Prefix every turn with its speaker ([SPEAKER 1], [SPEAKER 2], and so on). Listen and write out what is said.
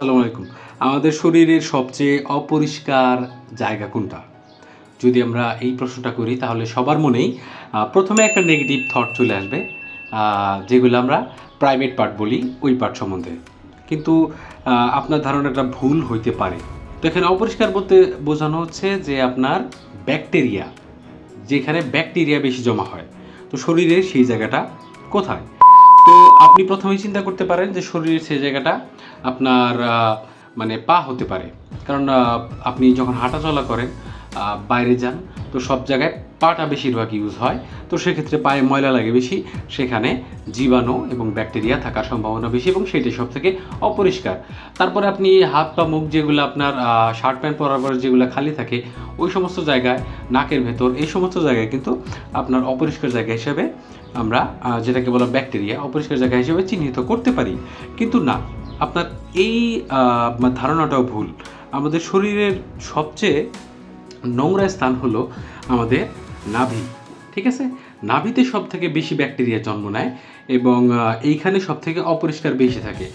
[SPEAKER 1] আসসালামু আলাইকুম। আমাদের শরীরের সবচেয়ে অপরিষ্কার জায়গা কোনটা? যদি আমরা এই প্রশ্নটা করি তাহলে সবার মনেই ১ম এ একটা নেগেটিভ থট চলে আসবে। আ যেগুলো আমরা প্রাইভেট পার্ট বলি, ওই পার্ট সম্বন্ধে। কিন্তু আপনার ধারণাটা ভুল হইতে পারে। তো এখানে অপরিষ্কার বলতে বোঝানো হচ্ছে যে আপনার ব্যাকটেরিয়া, যেখানে ব্যাকটেরিয়া বেশি জমা হয়। তো শরীরের সেই জায়গাটা কোথায়? তো আপনি ১ম এই চিন্তা করতে পারেন যে শরীরের সেই জায়গাটা আপনার মানে পা হতে পারে। কারণ আপনি যখন হাঁটাচলা করেন, বাইরে যান, তো সব জায়গায় পাটা বেশিরভাগ ইউজ হয়। তো সেক্ষেত্রে পায়ে ময়লা লাগে বেশি, সেখানে জীবাণু এবং ব্যাকটেরিয়া থাকার সম্ভাবনা বেশি এবং সেটাই সবথেকে অপরিষ্কার। তারপরে আপনি হাত পা মুখ যেগুলো আপনার শার্ট প্যান্ট পরার পরে যেগুলো খালি থাকে, ওই সমস্ত জায়গায়, নাকের ভেতর, এই সমস্ত জায়গায় কিন্তু আপনার অপরিষ্কার জায়গা হিসেবে আমরা যেটাকে বলা ব্যাকটেরিয়া অপরিষ্কার জায়গা হিসেবে চিহ্নিত করতে পারি। কিন্তু না, আপনার এই ধারণাটাও ভুল। আমাদের শরীরের সবচেয়ে নোংরা স্থান হলো আমাদের নাভি। ঠিক আছে? নাভিতে সবথেকে বেশি ব্যাকটেরিয়া জন্ম নেয় এবং এইখানে সবথেকে অপরিষ্কার বেশি থাকে।